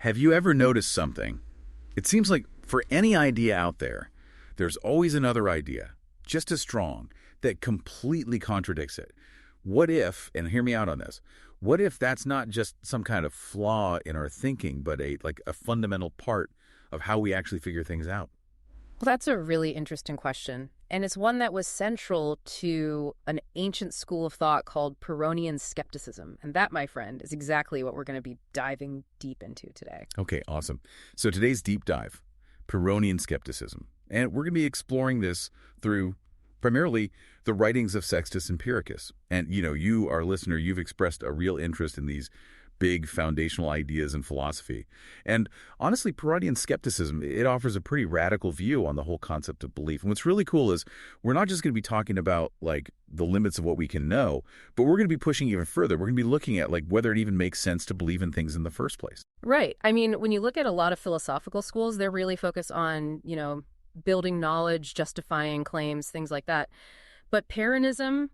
Have you ever noticed something? It seems like for any idea out there, there's always another idea, just as strong, that completely contradicts it. What if, and hear me out on this, what if that's not just some kind of flaw in our thinking, but a fundamental part of how we actually figure things out? Well, that's a really interesting question. And it's one that was central to an ancient school of thought called Pyrrhonian Skepticism. And that, my friend, is exactly what we're going to be diving deep into today. Okay, awesome. So today's deep dive, Pyrrhonian Skepticism. And we're going to be exploring this through primarily the writings of Sextus Empiricus. And, you, our listener, you've expressed a real interest in these big foundational ideas in philosophy. And honestly, Pyrrhonian skepticism, it offers a pretty radical view on the whole concept of belief. And what's really cool is we're not just going to be talking about the limits of what we can know, but we're going to be pushing even further. We're going to be looking at whether it even makes sense to believe in things in the first place. Right. I mean, when you look at a lot of philosophical schools, they're really focused on, building knowledge, justifying claims, things like that. But Pyrrhonism,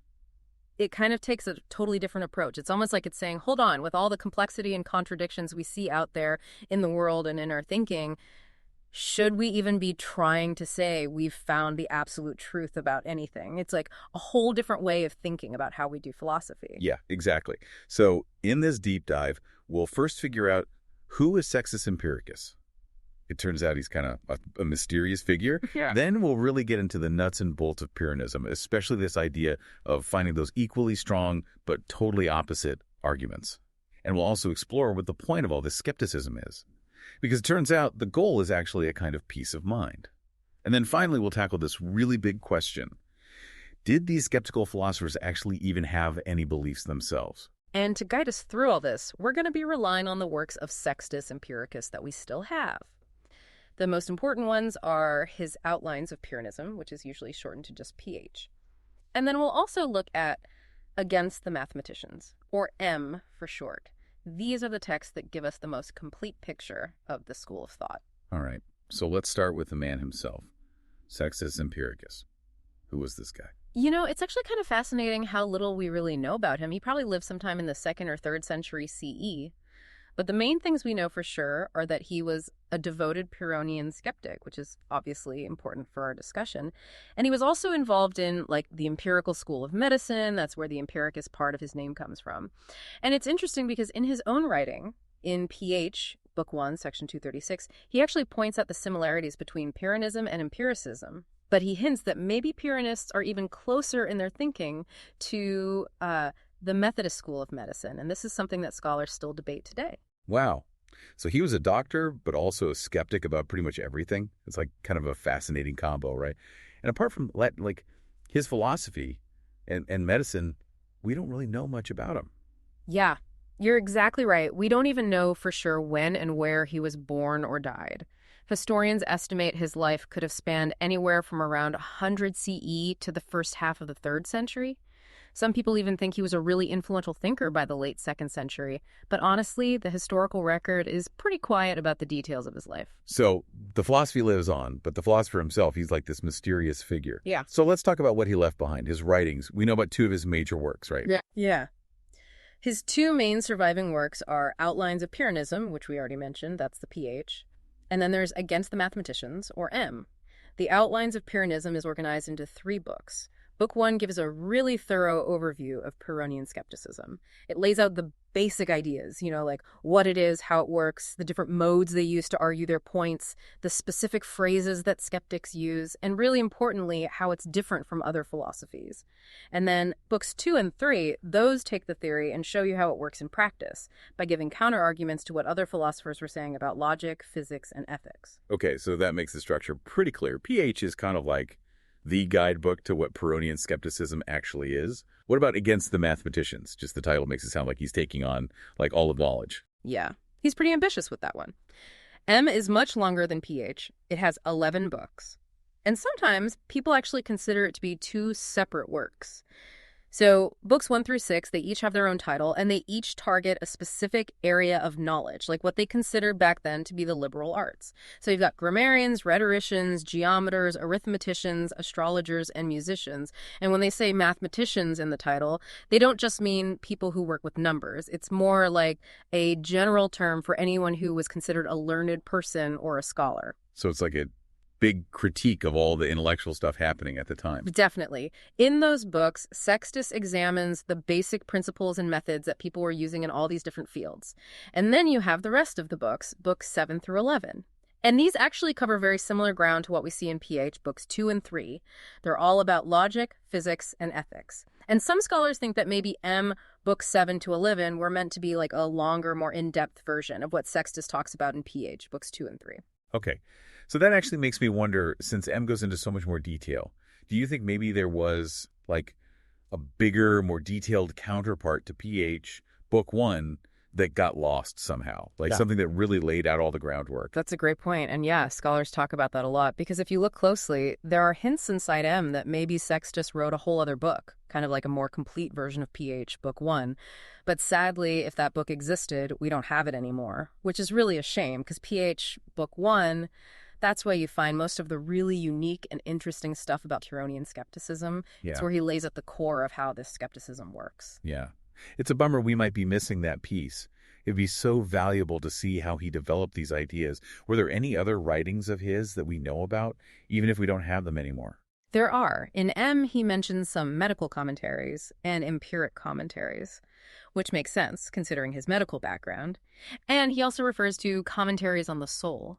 it kind of takes a totally different approach. It's almost like it's saying, hold on, with all the complexity and contradictions we see out there in the world and in our thinking, should we even be trying to say we've found the absolute truth about anything? It's like a whole different way of thinking about how we do philosophy. Yeah, exactly. So in this deep dive, we'll first figure out who is Sextus Empiricus. It turns out he's kind of a mysterious figure. Yeah. Then we'll really get into the nuts and bolts of Pyrrhonism, especially this idea of finding those equally strong but totally opposite arguments. And we'll also explore what the point of all this skepticism is. Because it turns out the goal is actually a kind of peace of mind. And then finally, we'll tackle this really big question. Did these skeptical philosophers actually even have any beliefs themselves? And to guide us through all this, we're going to be relying on the works of Sextus Empiricus that we still have. The most important ones are his Outlines of Pyrrhonism, which is usually shortened to just PH. And then we'll also look at Against the Mathematicians, or M for short. These are the texts that give us the most complete picture of the school of thought. All right, so let's start with the man himself, Sextus Empiricus. Who was this guy? It's actually kind of fascinating how little we really know about him. He probably lived sometime in the 2nd or 3rd century CE. But the main things we know for sure are that he was a devoted Pyrrhonian skeptic, which is obviously important for our discussion. And he was also involved in the empirical school of medicine. That's where the Empiricus part of his name comes from. And it's interesting because in his own writing, in PH, Book 1, Section 236, he actually points out the similarities between Pyrrhonism and empiricism. But he hints that maybe Pyrrhonists are even closer in their thinking to the Methodist school of medicine. And this is something that scholars still debate today. Wow. So he was a doctor, but also a skeptic about pretty much everything. It's kind of a fascinating combo, right? And apart from his philosophy and medicine, we don't really know much about him. Yeah, you're exactly right. We don't even know for sure when and where he was born or died. Historians estimate his life could have spanned anywhere from around 100 CE to the first half of the 3rd century. Some people even think he was a really influential thinker by the late 2nd century. But honestly, the historical record is pretty quiet about the details of his life. So the philosophy lives on, but the philosopher himself, he's like this mysterious figure. Yeah. So let's talk about what he left behind, his writings. We know about 2 of his major works, right? Yeah. His 2 main surviving works are Outlines of Pyrrhonism, which we already mentioned, that's the PH. And then there's Against the Mathematicians, or M. The Outlines of Pyrrhonism is organized into 3 books. Book 1 gives a really thorough overview of Pyrrhonian skepticism. It lays out the basic ideas, what it is, how it works, the different modes they use to argue their points, the specific phrases that skeptics use, and really importantly, how it's different from other philosophies. And then books 2 and 3, those take the theory and show you how it works in practice by giving counter-arguments to what other philosophers were saying about logic, physics, and ethics. Okay, so that makes the structure pretty clear. PH is kind of like the guidebook to what Pyrrhonian skepticism actually is. What about Against the Mathematicians? Just the title makes it sound like he's taking on all of knowledge. Yeah, he's pretty ambitious with that one. M is much longer than PH. It has 11 books. And sometimes people actually consider it to be 2 separate works. So books 1 through 6, they each have their own title, and they each target a specific area of knowledge, like what they considered back then to be the liberal arts. So you've got grammarians, rhetoricians, geometers, arithmeticians, astrologers, and musicians. And when they say mathematicians in the title, they don't just mean people who work with numbers. It's more like a general term for anyone who was considered a learned person or a scholar. So it's like a big critique of all the intellectual stuff happening at the time. Definitely. In those books, Sextus examines the basic principles and methods that people were using in all these different fields. And then you have the rest of the books, books 7 through 11. And these actually cover very similar ground to what we see in PH, books 2 and 3. They're all about logic, physics, and ethics. And some scholars think that maybe books 7 to 11 were meant to be like a longer, more in-depth version of what Sextus talks about in PH, books 2 and 3. Okay. So that actually makes me wonder, since M goes into so much more detail, do you think maybe there was like a bigger, more detailed counterpart to PH Book 1 that got lost somehow? Like something that really laid out all the groundwork? That's a great point. And yeah, scholars talk about that a lot because if you look closely, there are hints inside M that maybe Sextus wrote a whole other book, kind of like a more complete version of PH Book 1. But sadly, if that book existed, we don't have it anymore, which is really a shame because PH Book 1... that's where you find most of the really unique and interesting stuff about Pyrrhonian skepticism. Yeah. It's where he lays at the core of how this skepticism works. Yeah. It's a bummer we might be missing that piece. It'd be so valuable to see how he developed these ideas. Were there any other writings of his that we know about, even if we don't have them anymore? There are. In M, he mentions some medical commentaries and empiric commentaries, which makes sense considering his medical background. And he also refers to commentaries on the soul.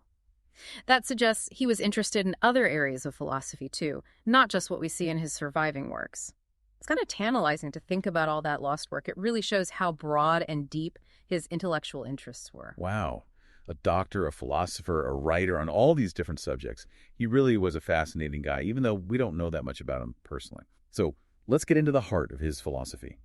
That suggests he was interested in other areas of philosophy, too, not just what we see in his surviving works. It's kind of tantalizing to think about all that lost work. It really shows how broad and deep his intellectual interests were. Wow. A doctor, a philosopher, a writer on all these different subjects. He really was a fascinating guy, even though we don't know that much about him personally. So let's get into the heart of his philosophy.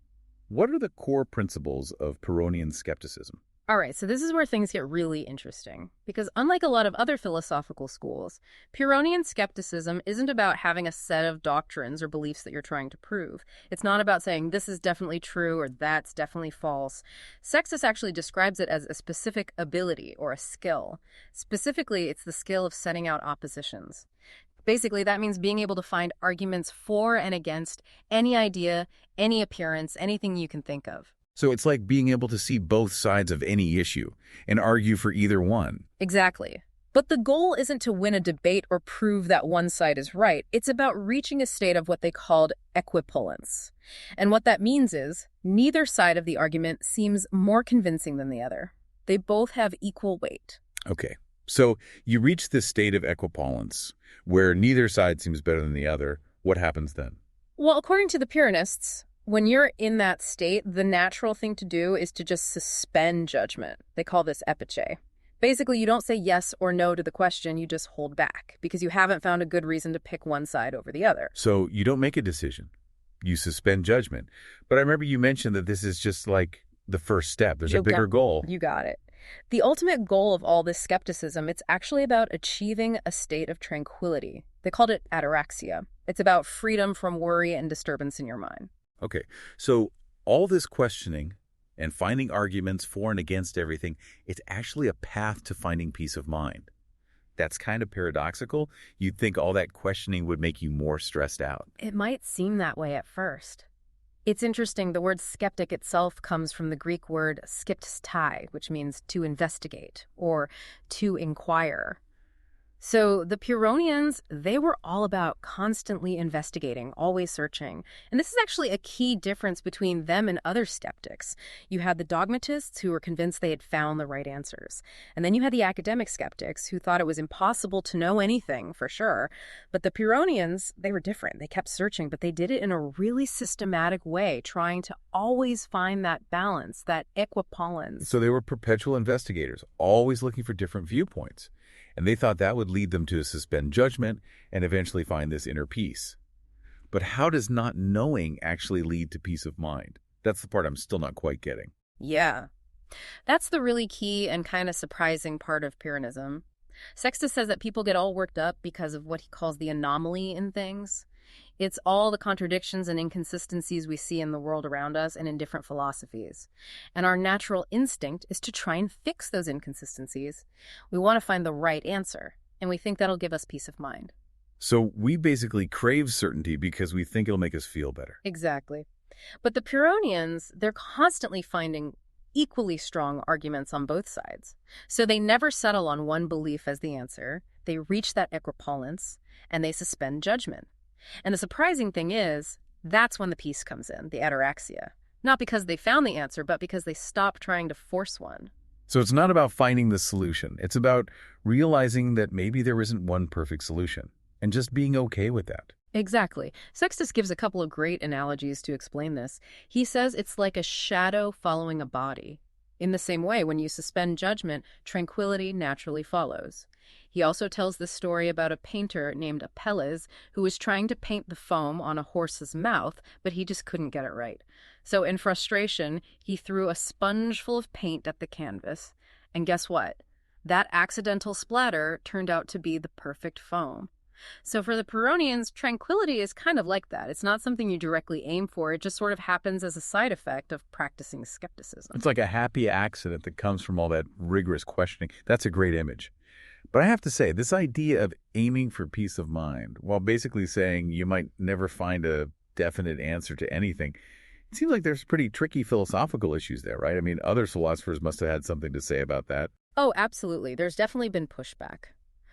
What are the core principles of Pyrrhonian skepticism? All right, so this is where things get really interesting. Because unlike a lot of other philosophical schools, Pyrrhonian skepticism isn't about having a set of doctrines or beliefs that you're trying to prove. It's not about saying this is definitely true or that's definitely false. Sextus actually describes it as a specific ability or a skill. Specifically, it's the skill of setting out oppositions. Basically, that means being able to find arguments for and against any idea, any appearance, anything you can think of. So it's like being able to see both sides of any issue and argue for either one. Exactly. But the goal isn't to win a debate or prove that one side is right. It's about reaching a state of what they called equipollence. And what that means is neither side of the argument seems more convincing than the other. They both have equal weight. Okay. So you reach this state of equipollence where neither side seems better than the other. What happens then? Well, according to the Pyrrhonists, when you're in that state, the natural thing to do is to just suspend judgment. They call this epiche. Basically, you don't say yes or no to the question, you just hold back because you haven't found a good reason to pick one side over the other. So you don't make a decision. You suspend judgment. But I remember you mentioned that this is just like the first step. There's a bigger goal. You got it. The ultimate goal of all this skepticism, it's actually about achieving a state of tranquility. They called it ataraxia. It's about freedom from worry and disturbance in your mind. Okay, so all this questioning and finding arguments for and against everything, it's actually a path to finding peace of mind. That's kind of paradoxical. You'd think all that questioning would make you more stressed out. It might seem that way at first. It's interesting, the word skeptic itself comes from the Greek word skeptistai, which means to investigate or to inquire. So the Pyrrhonians, they were all about constantly investigating, always searching. And this is actually a key difference between them and other skeptics. You had the dogmatists who were convinced they had found the right answers. And then you had the academic skeptics who thought it was impossible to know anything for sure. But the Pyrrhonians, they were different. They kept searching, but they did it in a really systematic way, trying to always find that balance, that equipollence. So they were perpetual investigators, always looking for different viewpoints. And they thought that would lead them to suspend judgment and eventually find this inner peace. But how does not knowing actually lead to peace of mind? That's the part I'm still not quite getting. Yeah. That's the really key and kind of surprising part of Pyrrhonism. Sextus says that people get all worked up because of what he calls the anomaly in things. It's all the contradictions and inconsistencies we see in the world around us and in different philosophies. And our natural instinct is to try and fix those inconsistencies. We want to find the right answer, and we think that'll give us peace of mind. So we basically crave certainty because we think it'll make us feel better. Exactly. But the Pyrrhonians, they're constantly finding equally strong arguments on both sides. So they never settle on one belief as the answer. They reach that equipollence, and they suspend judgment. And the surprising thing is, that's when the peace comes in, the ataraxia. Not because they found the answer, but because they stopped trying to force one. So it's not about finding the solution. It's about realizing that maybe there isn't one perfect solution, and just being okay with that. Exactly. Sextus gives a couple of great analogies to explain this. He says it's like a shadow following a body. In the same way, when you suspend judgment, tranquility naturally follows. He also tells the story about a painter named Apelles who was trying to paint the foam on a horse's mouth, but he just couldn't get it right. So in frustration, he threw a sponge full of paint at the canvas. And guess what? That accidental splatter turned out to be the perfect foam. So for the Pyrrhonians, tranquility is kind of like that. It's not something you directly aim for. It just sort of happens as a side effect of practicing skepticism. It's like a happy accident that comes from all that rigorous questioning. That's a great image. But I have to say, this idea of aiming for peace of mind, while basically saying you might never find a definite answer to anything, it seems like there's pretty tricky philosophical issues there, right? I mean, other philosophers must have had something to say about that. Oh, absolutely. There's definitely been pushback.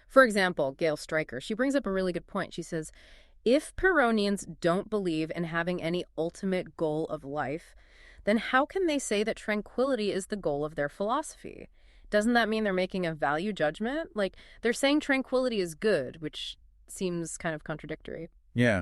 For example, Gail Stryker, she brings up a really good point. She says, if Pyrrhonians don't believe in having any ultimate goal of life, then how can they say that tranquility is the goal of their philosophy? Doesn't that mean they're making a value judgment? Like, they're saying tranquility is good, which seems kind of contradictory. Yeah.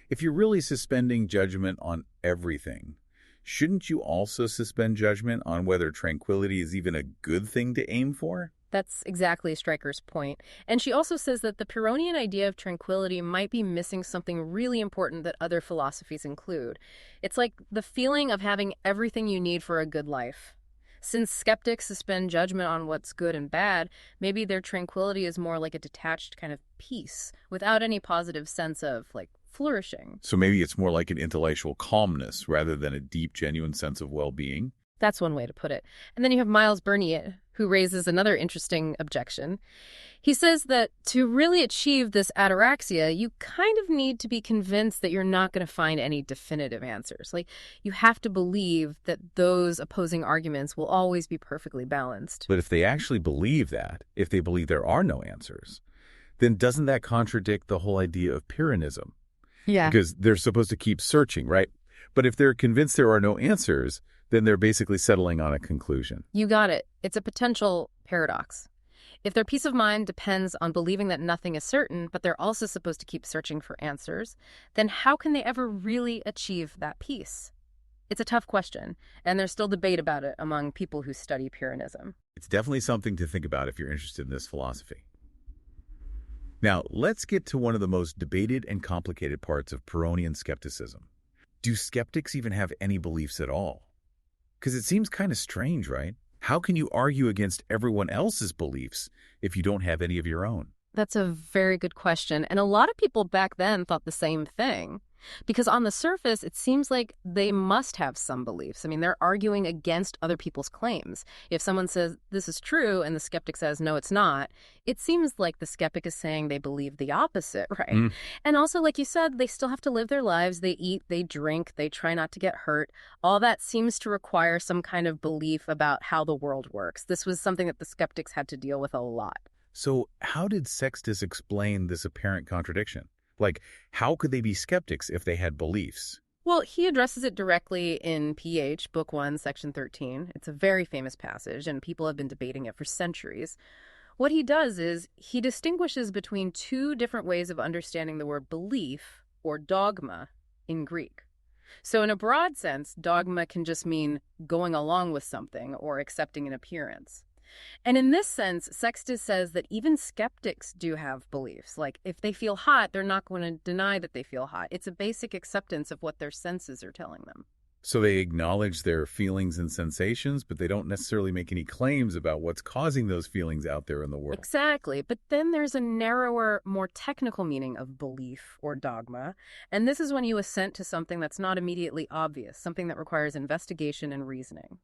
If you're really suspending judgment on everything, shouldn't you also suspend judgment on whether tranquility is even a good thing to aim for? That's exactly Stryker's point. And she also says that the Pyrrhonian idea of tranquility might be missing something really important that other philosophies include. It's like the feeling of having everything you need for a good life. Since skeptics suspend judgment on what's good and bad, maybe their tranquility is more like a detached kind of peace, without any positive sense of, like, flourishing. So maybe it's more like an intellectual calmness rather than a deep, genuine sense of well-being? That's one way to put it. And then you have Miles Bernier, who raises another interesting objection. He says that to really achieve this ataraxia, you kind of need to be convinced that you're not going to find any definitive answers. Like, you have to believe that those opposing arguments will always be perfectly balanced. But if they actually believe that, if they believe there are no answers, then doesn't that contradict the whole idea of Pyrrhonism? Yeah. Because they're supposed to keep searching, right? But if they're convinced there are no answers, then they're basically settling on a conclusion. You got it. It's a potential paradox. If their peace of mind depends on believing that nothing is certain, but they're also supposed to keep searching for answers, then how can they ever really achieve that peace? It's a tough question, and there's still debate about it among people who study Pyrrhonism. It's definitely something to think about if you're interested in this philosophy. Now, let's get to one of the most debated and complicated parts of Pyrrhonian skepticism. Do skeptics even have any beliefs at all? Because it seems kind of strange, right? How can you argue against everyone else's beliefs if you don't have any of your own? That's a very good question. And a lot of people back then thought the same thing. Because on the surface, it seems like they must have some beliefs. I mean, they're arguing against other people's claims. If someone says this is true and the skeptic says no, it's not, it seems like the skeptic is saying they believe the opposite, right? And also, like you said, they still have to live their lives. They eat, they drink, they try not to get hurt. All that seems to require some kind of belief about how the world works. This was something that the skeptics had to deal with a lot. So how did Sextus explain this apparent contradiction? Like, how could they be skeptics if they had beliefs? Well, he addresses it directly in PH, Book 1, Section 13. It's a very famous passage, and people have been debating it for centuries. What he does is he distinguishes between two different ways of understanding the word belief, or dogma, in Greek. So in a broad sense, dogma can just mean going along with something or accepting an appearance. And in this sense, Sextus says that even skeptics do have beliefs. Like, if they feel hot, they're not going to deny that they feel hot. It's a basic acceptance of what their senses are telling them. So they acknowledge their feelings and sensations, but they don't necessarily make any claims about what's causing those feelings out there in the world. Exactly. But then there's a narrower, more technical meaning of belief or dogma. And this is when you assent to something that's not immediately obvious, something that requires investigation and reasoning.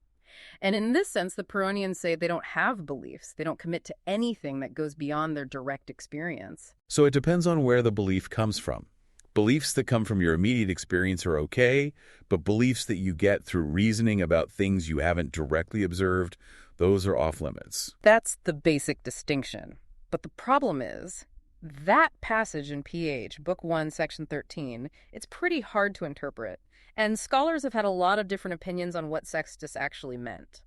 And in this sense, the Pyrrhonians say they don't have beliefs. They don't commit to anything that goes beyond their direct experience. So it depends on where the belief comes from. Beliefs that come from your immediate experience are okay, but beliefs that you get through reasoning about things you haven't directly observed, those are off limits. That's the basic distinction. But the problem is, that passage in PH, Book 1, Section 13, it's pretty hard to interpret. And scholars have had a lot of different opinions on what Sextus actually meant.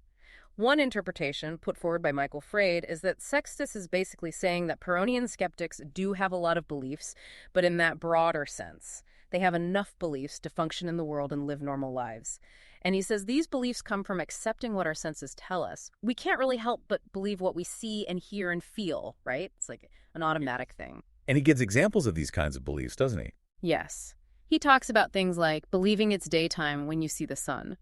One interpretation, put forward by Michael Freyd, is that Sextus is basically saying that Pyrrhonian skeptics do have a lot of beliefs, but in that broader sense. They have enough beliefs to function in the world and live normal lives. And he says these beliefs come from accepting what our senses tell us. We can't really help but believe what we see and hear and feel, right? It's like an automatic thing. And he gives examples of these kinds of beliefs, doesn't he? Yes. He talks about things like believing it's daytime when you see the sun,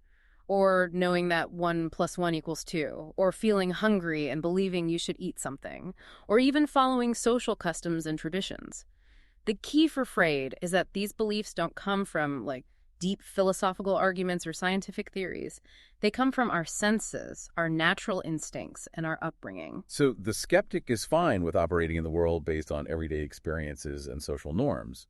or knowing that 1 + 1 = 2, or feeling hungry and believing you should eat something, or even following social customs and traditions. The key for Freyd is that these beliefs don't come from, deep philosophical arguments or scientific theories. They come from our senses, our natural instincts, and our upbringing. So the skeptic is fine with operating in the world based on everyday experiences and social norms,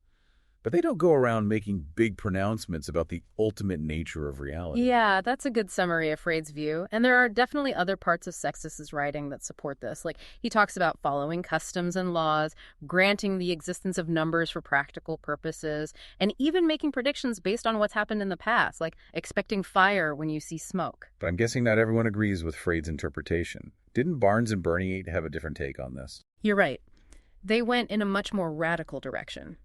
but they don't go around making big pronouncements about the ultimate nature of reality. Yeah, that's a good summary of Freyd's view. And there are definitely other parts of Sextus's writing that support this. He talks about following customs and laws, granting the existence of numbers for practical purposes, and even making predictions based on what's happened in the past, like expecting fire when you see smoke. But I'm guessing not everyone agrees with Freyd's interpretation. Didn't Barnes and Burney have a different take on this? You're right. They went in a much more radical direction.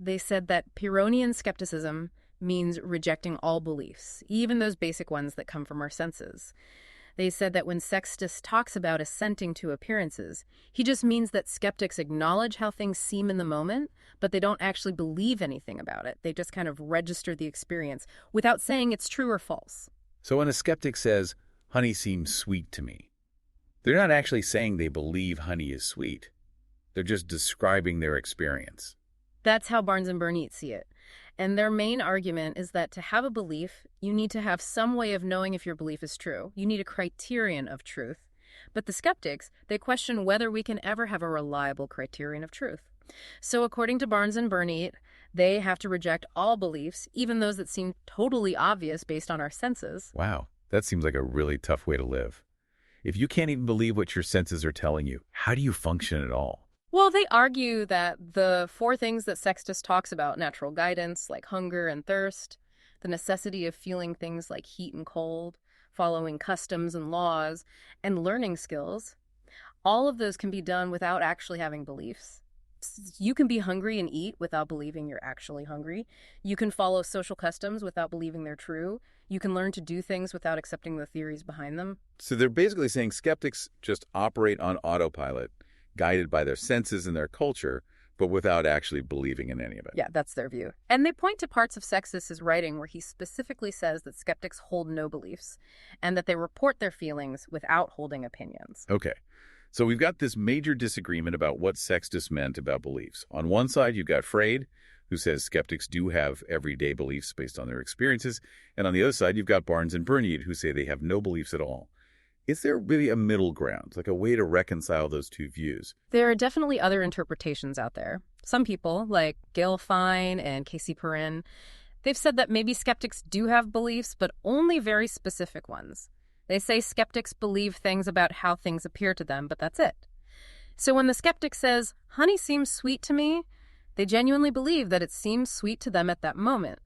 They said that Pyrrhonian skepticism means rejecting all beliefs, even those basic ones that come from our senses. They said that when Sextus talks about assenting to appearances, he just means that skeptics acknowledge how things seem in the moment, but they don't actually believe anything about it. They just kind of register the experience without saying it's true or false. So when a skeptic says, honey seems sweet to me, they're not actually saying they believe honey is sweet. They're just describing their experience. That's how Barnes and Burney see it. And their main argument is that to have a belief, you need to have some way of knowing if your belief is true. You need a criterion of truth. But the skeptics, they question whether we can ever have a reliable criterion of truth. So according to Barnes and Burney, they have to reject all beliefs, even those that seem totally obvious based on our senses. Wow, that seems like a really tough way to live. If you can't even believe what your senses are telling you, how do you function at all? Well, they argue that the 4 things that Sextus talks about, natural guidance, like hunger and thirst, the necessity of feeling things like heat and cold, following customs and laws, and learning skills, all of those can be done without actually having beliefs. You can be hungry and eat without believing you're actually hungry. You can follow social customs without believing they're true. You can learn to do things without accepting the theories behind them. So they're basically saying skeptics just operate on autopilot, guided by their senses and their culture, but without actually believing in any of it. Yeah, that's their view. And they point to parts of Sextus's writing where he specifically says that skeptics hold no beliefs and that they report their feelings without holding opinions. Okay, so we've got this major disagreement about what Sextus meant about beliefs. On one side, you've got Freyd, who says skeptics do have everyday beliefs based on their experiences. And on the other side, you've got Barnes and Burney, who say they have no beliefs at all. Is there really a middle ground, like a way to reconcile those two views? There are definitely other interpretations out there. Some people, like Gail Fine and Casey Perrin, they've said that maybe skeptics do have beliefs, but only very specific ones. They say skeptics believe things about how things appear to them, but that's it. So when the skeptic says, honey seems sweet to me, they genuinely believe that it seems sweet to them at that moment.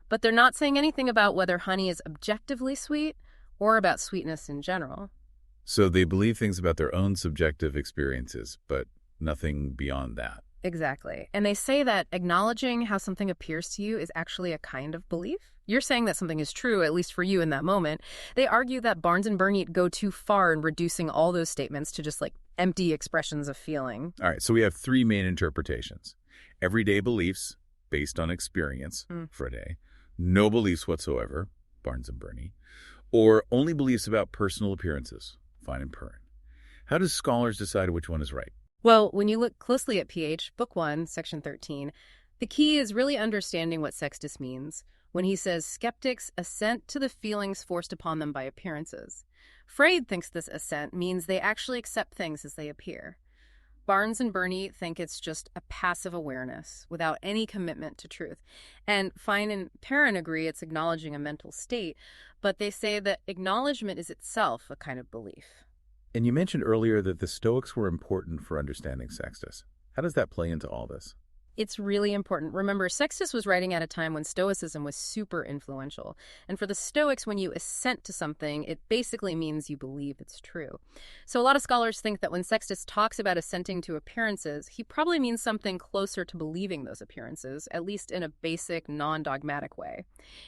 But they're not saying anything about whether honey is objectively sweet or about sweetness in general. So they believe things about their own subjective experiences, but nothing beyond that. Exactly. And they say that acknowledging how something appears to you is actually a kind of belief. You're saying that something is true, at least for you in that moment. They argue that Barnes and Burney go too far in reducing all those statements to just empty expressions of feeling. All right, so we have 3 main interpretations. Everyday beliefs based on experience for a day. No beliefs whatsoever. Barnes and Burney, or only beliefs about personal appearances, Fine and Perrin. How do scholars decide which one is right? Well, when you look closely at pH, Book 1, Section 13, the key is really understanding what Sextus means when he says skeptics assent to the feelings forced upon them by appearances. Freud thinks this assent means they actually accept things as they appear. Barnes and Burney think it's just a passive awareness without any commitment to truth. And Fine and Perrin agree it's acknowledging a mental state, but they say that acknowledgement is itself a kind of belief. And you mentioned earlier that the Stoics were important for understanding Sextus. How does that play into all this? It's really important. Remember, Sextus was writing at a time when Stoicism was super influential. And for the Stoics, when you assent to something, it basically means you believe it's true. So a lot of scholars think that when Sextus talks about assenting to appearances, he probably means something closer to believing those appearances, at least in a basic, non-dogmatic way.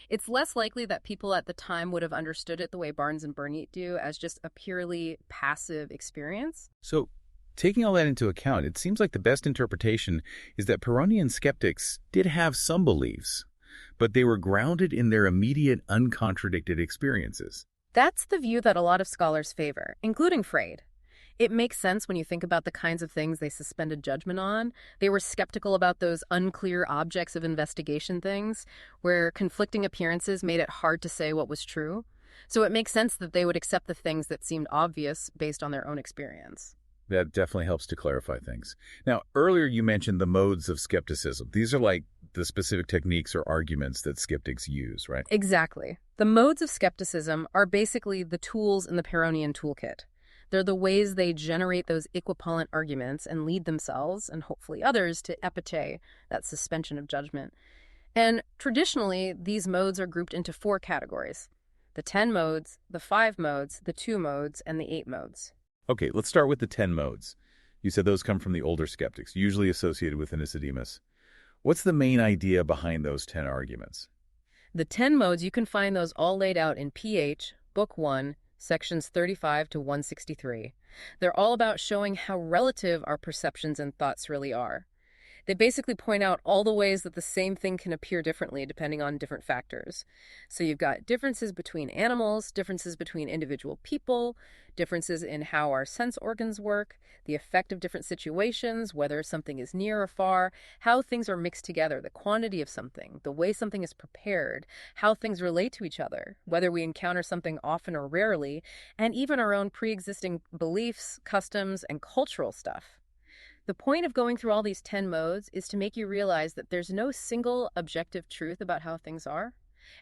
It's less likely that people at the time would have understood it the way Barnes and Burney do, as just a purely passive experience. So, taking all that into account, it seems like the best interpretation is that Pyrrhonian skeptics did have some beliefs, but they were grounded in their immediate, uncontradicted experiences. That's the view that a lot of scholars favor, including Freud. It makes sense when you think about the kinds of things they suspended judgment on. They were skeptical about those unclear objects of investigation things, where conflicting appearances made it hard to say what was true. So it makes sense that they would accept the things that seemed obvious based on their own experience. That definitely helps to clarify things. Now, earlier you mentioned the modes of skepticism. These are like the specific techniques or arguments that skeptics use, right? Exactly. The modes of skepticism are basically the tools in the Pyrrhonian toolkit. They're the ways they generate those equipollent arguments and lead themselves, and hopefully others, to epite, that suspension of judgment. And traditionally, these modes are grouped into 4 categories: the 10 modes, the 5 modes, the 2 modes, and the 8 modes. Okay, let's start with the 10 modes. You said those come from the older skeptics, usually associated with Nicodemus. What's the main idea behind those 10 arguments? The 10 modes, you can find those all laid out in pH, Book 1, sections 35 to 163. They're all about showing how relative our perceptions and thoughts really are. They basically point out all the ways that the same thing can appear differently depending on different factors. So you've got differences between animals, differences between individual people, differences in how our sense organs work, the effect of different situations, whether something is near or far, how things are mixed together, the quantity of something, the way something is prepared, how things relate to each other, whether we encounter something often or rarely, and even our own pre-existing beliefs, customs, and cultural stuff. The point of going through all these 10 modes is to make you realize that there's no single objective truth about how things are.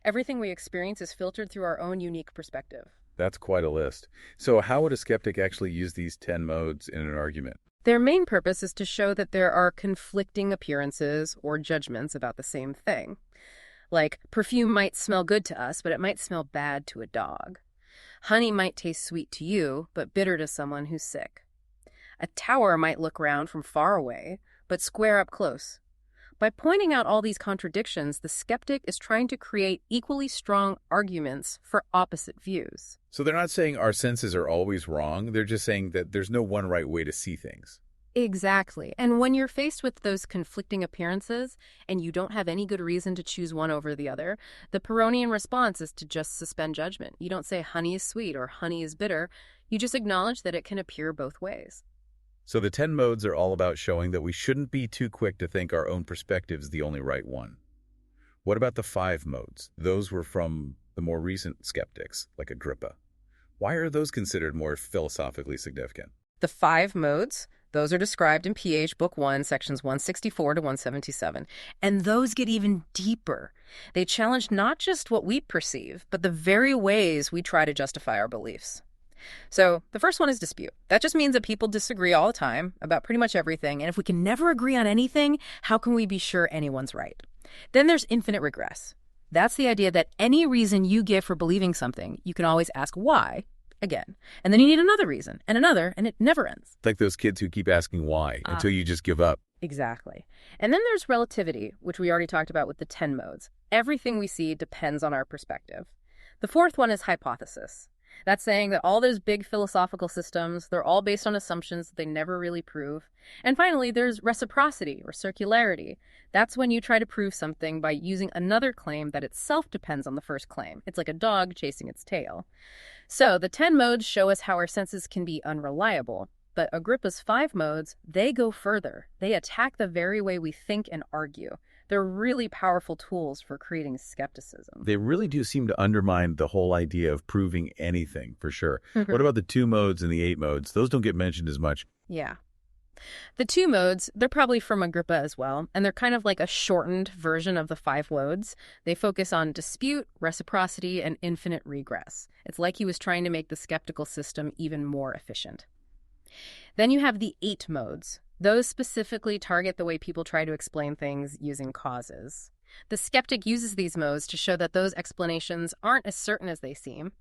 Everything we experience is filtered through our own unique perspective. That's quite a list. So how would a skeptic actually use these 10 modes in an argument? Their main purpose is to show that there are conflicting appearances or judgments about the same thing. Like, perfume might smell good to us, but it might smell bad to a dog. Honey might taste sweet to you, but bitter to someone who's sick. A tower might look round from far away, but square up close. By pointing out all these contradictions, the skeptic is trying to create equally strong arguments for opposite views. So they're not saying our senses are always wrong. They're just saying that there's no one right way to see things. Exactly. And when you're faced with those conflicting appearances and you don't have any good reason to choose one over the other, the Pyrrhonian response is to just suspend judgment. You don't say honey is sweet or honey is bitter. You just acknowledge that it can appear both ways. So the 10 modes are all about showing that we shouldn't be too quick to think our own perspective is the only right one. What about the 5 modes? Those were from the more recent skeptics, like Agrippa. Why are those considered more philosophically significant? The 5 modes, those are described in pH Book 1, sections 164 to 177. And those get even deeper. They challenge not just what we perceive, but the very ways we try to justify our beliefs. So the first one is dispute. That just means that people disagree all the time about pretty much everything. And if we can never agree on anything, how can we be sure anyone's right? Then there's infinite regress. That's the idea that any reason you give for believing something, you can always ask why again. And then you need another reason and another, and it never ends. Like those kids who keep asking why until you just give up. Exactly. And then there's relativity, which we already talked about with the 10 modes. Everything we see depends on our perspective. The fourth one is hypothesis. That's saying that all those big philosophical systems, they're all based on assumptions that they never really prove. And finally, there's reciprocity or circularity. That's when you try to prove something by using another claim that itself depends on the first claim. It's like a dog chasing its tail. So the 10 modes show us how our senses can be unreliable. But Agrippa's 5 modes, they go further. They attack the very way we think and argue. They're really powerful tools for creating skepticism. They really do seem to undermine the whole idea of proving anything, for sure. What about the 2 modes and the 8 modes? Those don't get mentioned as much. Yeah. The 2 modes, they're probably from Agrippa as well, and they're kind of like a shortened version of the 5 modes. They focus on dispute, reciprocity, and infinite regress. It's like he was trying to make the skeptical system even more efficient. Then you have the 8 modes. Those specifically target the way people try to explain things using causes. The skeptic uses these modes to show that those explanations aren't as certain as they seem.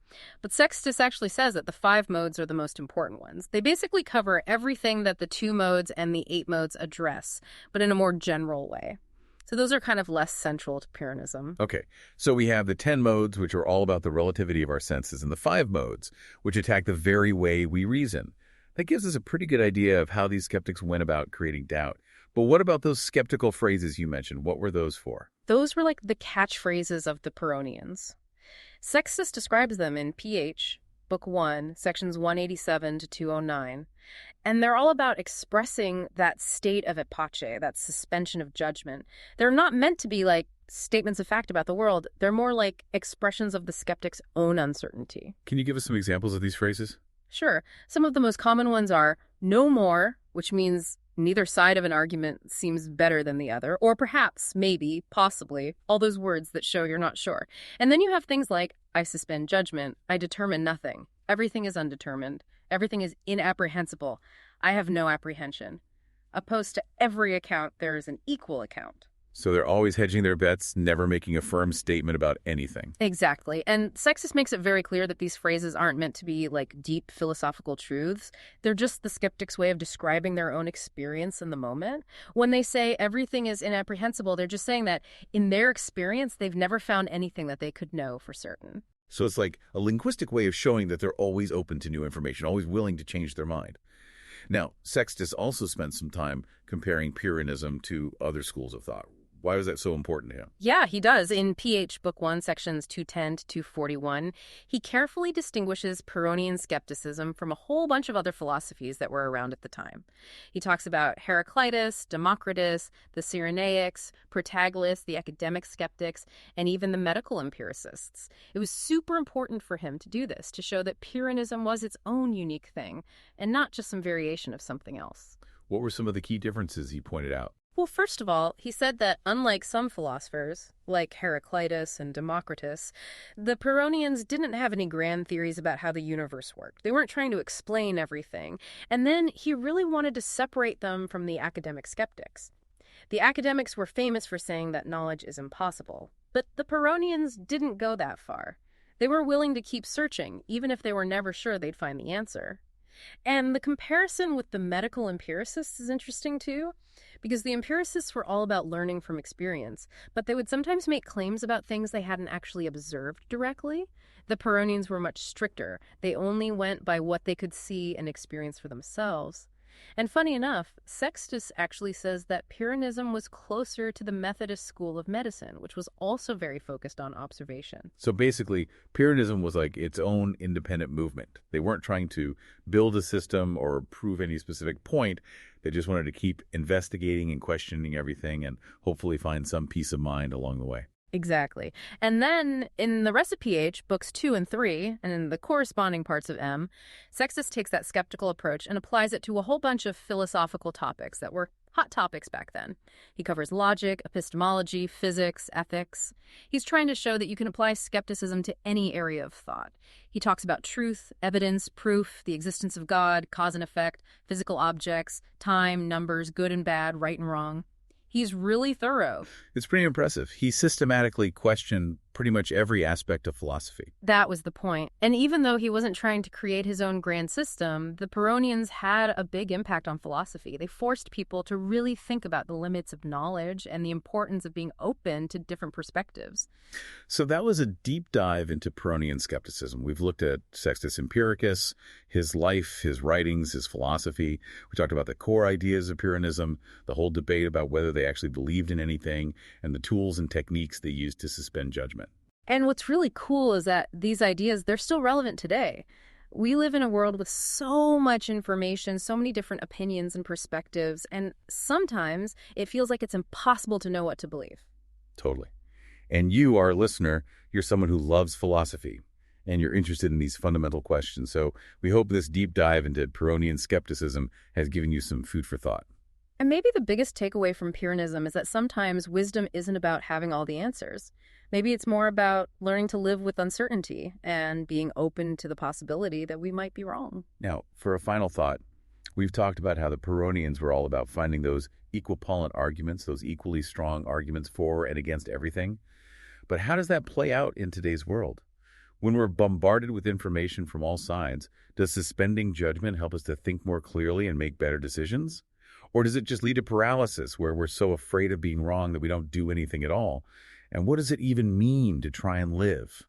But Sextus actually says that the 5 modes are the most important ones. They basically cover everything that the 2 modes and the 8 modes address, but in a more general way. So those are kind of less central to Pyrrhonism. Okay, so we have the 10 modes, which are all about the relativity of our senses, and the 5 modes, which attack the very way we reason. That gives us a pretty good idea of how these skeptics went about creating doubt. But what about those skeptical phrases you mentioned? What were those for? Those were like the catchphrases of the Pyrrhonians. Sextus describes them in PH, Book 1, sections 187 to 209. And they're all about expressing that state of epache, that suspension of judgment. They're not meant to be like statements of fact about the world. They're more like expressions of the skeptic's own uncertainty. Can you give us some examples of these phrases? Sure. Some of the most common ones are no more, which means neither side of an argument seems better than the other, or perhaps, maybe, possibly, all those words that show you're not sure. And then you have things like I suspend judgment, I determine nothing, everything is undetermined, everything is inapprehensible, I have no apprehension. Opposed to every account, there is an equal account. So they're always hedging their bets, never making a firm statement about anything. Exactly. And Sextus makes it very clear that these phrases aren't meant to be like deep philosophical truths. They're just the skeptic's way of describing their own experience in the moment. When they say everything is inapprehensible, they're just saying that in their experience, they've never found anything that they could know for certain. So it's like a linguistic way of showing that they're always open to new information, always willing to change their mind. Now, Sextus also spent some time comparing Pyrrhonism to other schools of thought. Why was that so important to him? Yeah, he does. In PH Book 1, sections 210 to 241, he carefully distinguishes Pyrrhonian skepticism from a whole bunch of other philosophies that were around at the time. He talks about Heraclitus, Democritus, the Cyrenaics, Protagoras, the academic skeptics, and even the medical empiricists. It was super important for him to do this, to show that Pyrrhonism was its own unique thing, and not just some variation of something else. What were some of the key differences he pointed out? Well, first of all, he said that unlike some philosophers, like Heraclitus and Democritus, the Pyrrhonians didn't have any grand theories about how the universe worked. They weren't trying to explain everything. And then he really wanted to separate them from the academic skeptics. The academics were famous for saying that knowledge is impossible, but the Pyrrhonians didn't go that far. They were willing to keep searching, even if they were never sure they'd find the answer. And the comparison with the medical empiricists is interesting too, because the empiricists were all about learning from experience, but they would sometimes make claims about things they hadn't actually observed directly. The Pyrrhonians were much stricter. They only went by what they could see and experience for themselves. And funny enough, Sextus actually says that Pyrrhonism was closer to the Methodist school of medicine, which was also very focused on observation. So basically, Pyrrhonism was like its own independent movement. They weren't trying to build a system or prove any specific point. They just wanted to keep investigating and questioning everything and hopefully find some peace of mind along the way. Exactly. And then in the rest of PH, books 2 and 3, and in the corresponding parts of M, Sextus takes that skeptical approach and applies it to a whole bunch of philosophical topics that were hot topics back then. He covers logic, epistemology, physics, ethics. He's trying to show that you can apply skepticism to any area of thought. He talks about truth, evidence, proof, the existence of God, cause and effect, physical objects, time, numbers, good and bad, right and wrong. He's really thorough. It's pretty impressive. He systematically questioned pretty much every aspect of philosophy. That was the point. And even though he wasn't trying to create his own grand system, the Pyrrhonians had a big impact on philosophy. They forced people to really think about the limits of knowledge and the importance of being open to different perspectives. So that was a deep dive into Pyrrhonian skepticism. We've looked at Sextus Empiricus, his life, his writings, his philosophy. We talked about the core ideas of Pyrrhonism, the whole debate about whether they actually believed in anything, and the tools and techniques they used to suspend judgment. And what's really cool is that these ideas, they're still relevant today. We live in a world with so much information, so many different opinions and perspectives, and sometimes it feels like it's impossible to know what to believe. Totally. And you, our listener, you're someone who loves philosophy, and you're interested in these fundamental questions. So we hope this deep dive into Pyrrhonian skepticism has given you some food for thought. And maybe the biggest takeaway from Pyrrhonism is that sometimes wisdom isn't about having all the answers. Maybe it's more about learning to live with uncertainty and being open to the possibility that we might be wrong. Now, for a final thought, we've talked about how the Pyrrhonians were all about finding those equipollent arguments, those equally strong arguments for and against everything. But how does that play out in today's world? When we're bombarded with information from all sides, does suspending judgment help us to think more clearly and make better decisions? Or does it just lead to paralysis, where we're so afraid of being wrong that we don't do anything at all? And what does it even mean to try and live?